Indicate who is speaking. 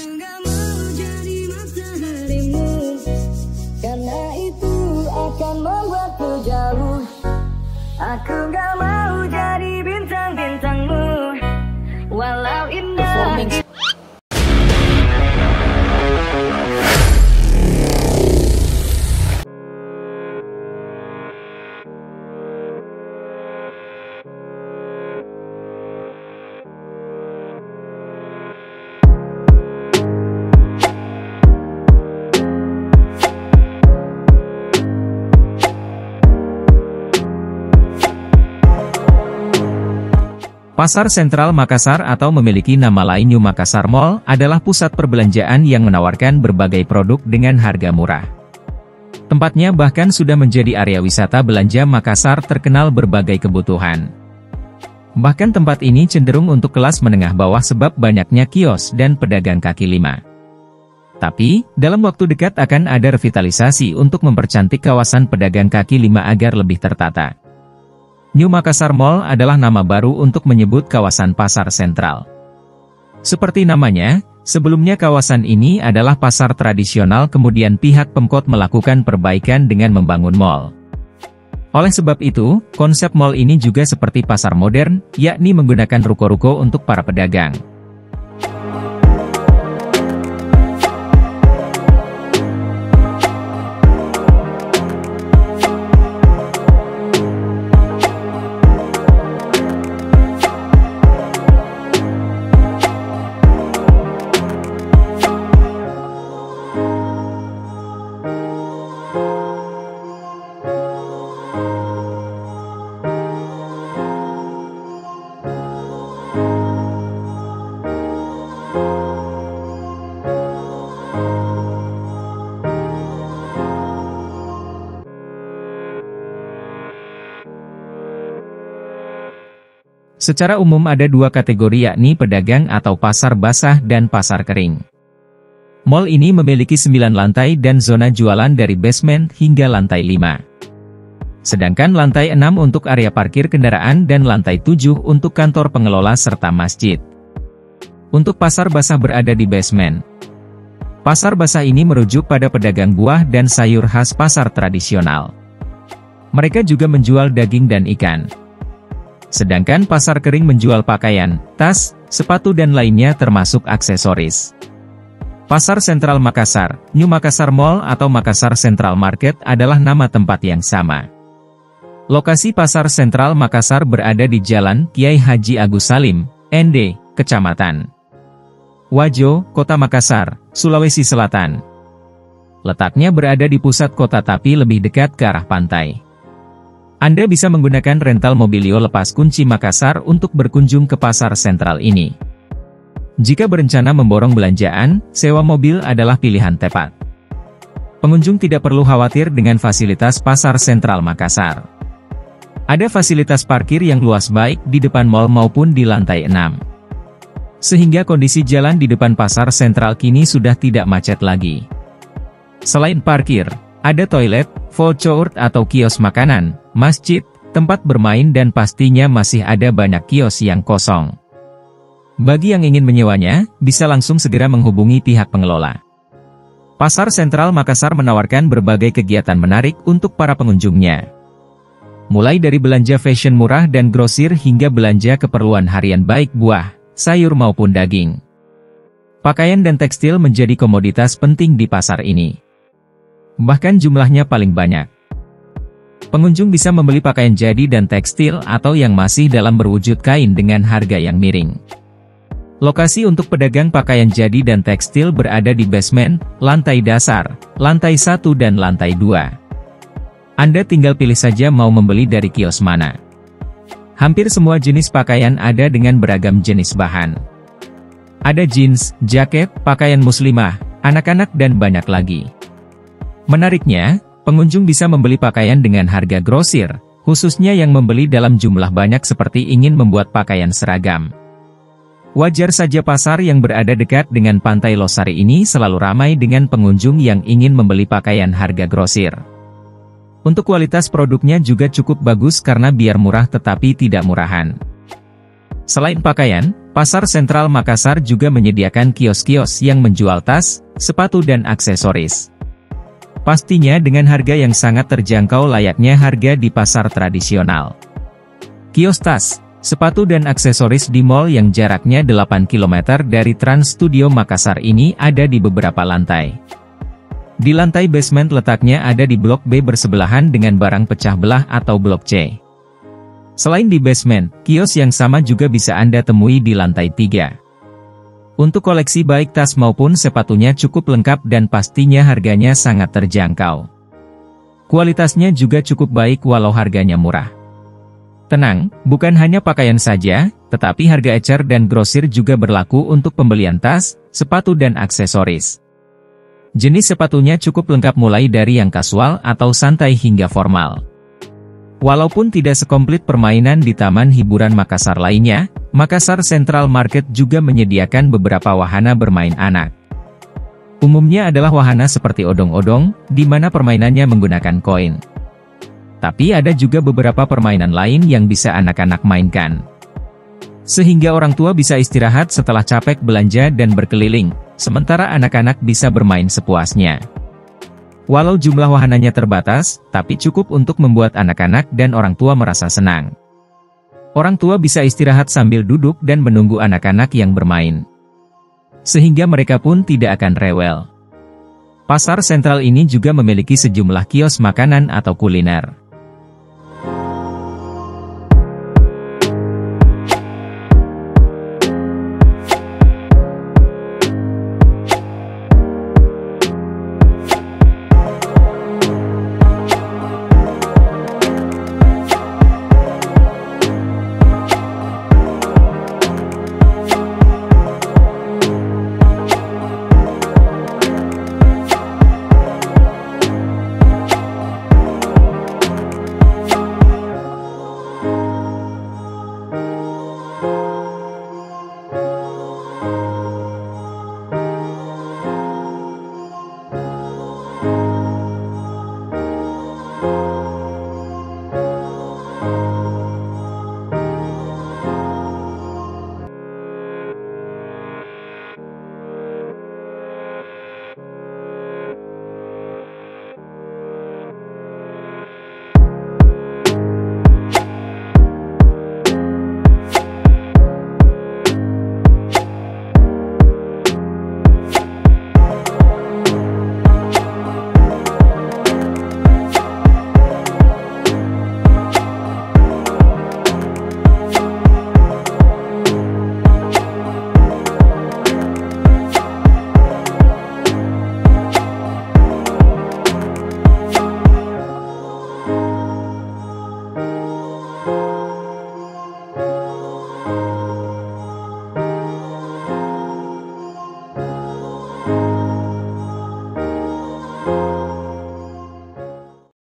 Speaker 1: nggak mau jadi mataharimu, karena itu akan membuatku jauh. Aku nggak mau jadi bintang-bintangmu, walau indah.
Speaker 2: Pasar Sentral Makassar atau memiliki nama lain New Makassar Mall adalah pusat perbelanjaan yang menawarkan berbagai produk dengan harga murah. Tempatnya bahkan sudah menjadi area wisata belanja Makassar terkenal berbagai kebutuhan. Bahkan tempat ini cenderung untuk kelas menengah bawah sebab banyaknya kios dan pedagang kaki lima. Tapi, dalam waktu dekat akan ada revitalisasi untuk mempercantik kawasan pedagang kaki lima agar lebih tertata. New Makassar Mall adalah nama baru untuk menyebut kawasan pasar sentral. Seperti namanya, sebelumnya kawasan ini adalah pasar tradisional, kemudian pihak Pemkot melakukan perbaikan dengan membangun mall. Oleh sebab itu, konsep mall ini juga seperti pasar modern, yakni menggunakan ruko-ruko untuk para pedagang. Secara umum ada dua kategori, yakni pedagang atau pasar basah dan pasar kering. Mall ini memiliki 9 lantai dan zona jualan dari basement hingga lantai 5. Sedangkan lantai 6 untuk area parkir kendaraan dan lantai 7 untuk kantor pengelola serta masjid. Untuk pasar basah berada di basement. Pasar basah ini merujuk pada pedagang buah dan sayur khas pasar tradisional. Mereka juga menjual daging dan ikan. Sedangkan pasar kering menjual pakaian, tas, sepatu dan lainnya termasuk aksesoris. Pasar Sentral Makassar, New Makassar Mall atau Makassar Central Market adalah nama tempat yang sama. Lokasi Pasar Sentral Makassar berada di Jalan Kiai Haji Agus Salim, ND, Kecamatan Wajo, Kota Makassar, Sulawesi Selatan. Letaknya berada di pusat kota tapi lebih dekat ke arah pantai. Anda bisa menggunakan rental mobilio lepas kunci Makassar untuk berkunjung ke pasar sentral ini. Jika berencana memborong belanjaan, sewa mobil adalah pilihan tepat. Pengunjung tidak perlu khawatir dengan fasilitas pasar sentral Makassar. Ada fasilitas parkir yang luas baik di depan mall maupun di lantai 6. Sehingga kondisi jalan di depan pasar sentral kini sudah tidak macet lagi. Selain parkir, ada toilet, food court atau kios makanan, masjid, tempat bermain dan pastinya masih ada banyak kios yang kosong. Bagi yang ingin menyewanya, bisa langsung segera menghubungi pihak pengelola. Pasar Sentral Makassar menawarkan berbagai kegiatan menarik untuk para pengunjungnya. Mulai dari belanja fashion murah dan grosir hingga belanja keperluan harian baik buah, sayur maupun daging. Pakaian dan tekstil menjadi komoditas penting di pasar ini. Bahkan jumlahnya paling banyak. Pengunjung bisa membeli pakaian jadi dan tekstil atau yang masih dalam berwujud kain dengan harga yang miring. Lokasi untuk pedagang pakaian jadi dan tekstil berada di basement, lantai dasar, lantai 1 dan lantai 2. Anda tinggal pilih saja mau membeli dari kios mana. Hampir semua jenis pakaian ada dengan beragam jenis bahan. Ada jeans, jaket, pakaian muslimah, anak-anak dan banyak lagi. Menariknya, pengunjung bisa membeli pakaian dengan harga grosir, khususnya yang membeli dalam jumlah banyak seperti ingin membuat pakaian seragam. Wajar saja pasar yang berada dekat dengan Pantai Losari ini selalu ramai dengan pengunjung yang ingin membeli pakaian harga grosir. Untuk kualitas produknya juga cukup bagus karena biar murah tetapi tidak murahan. Selain pakaian, Pasar Sentral Makassar juga menyediakan kios-kios yang menjual tas, sepatu dan aksesoris. Pastinya dengan harga yang sangat terjangkau layaknya harga di pasar tradisional. Kios tas, sepatu dan aksesoris di mall yang jaraknya 8 km dari Trans Studio Makassar ini ada di beberapa lantai. Di lantai basement letaknya ada di blok B bersebelahan dengan barang pecah belah atau blok C. Selain di basement, kios yang sama juga bisa Anda temui di lantai 3. Untuk koleksi baik tas maupun sepatunya cukup lengkap dan pastinya harganya sangat terjangkau. Kualitasnya juga cukup baik walau harganya murah. Tenang, bukan hanya pakaian saja, tetapi harga ecer dan grosir juga berlaku untuk pembelian tas, sepatu dan aksesoris. Jenis sepatunya cukup lengkap mulai dari yang kasual atau santai hingga formal. Walaupun tidak sekomplit permainan di taman hiburan Makassar lainnya, Makassar Central Market juga menyediakan beberapa wahana bermain anak. Umumnya adalah wahana seperti odong-odong, di mana permainannya menggunakan koin. Tapi ada juga beberapa permainan lain yang bisa anak-anak mainkan. Sehingga orang tua bisa istirahat setelah capek belanja dan berkeliling, sementara anak-anak bisa bermain sepuasnya. Walau jumlah wahananya terbatas, tapi cukup untuk membuat anak-anak dan orang tua merasa senang. Orang tua bisa istirahat sambil duduk dan menunggu anak-anak yang bermain. Sehingga mereka pun tidak akan rewel. Pasar sentral ini juga memiliki sejumlah kios makanan atau kuliner.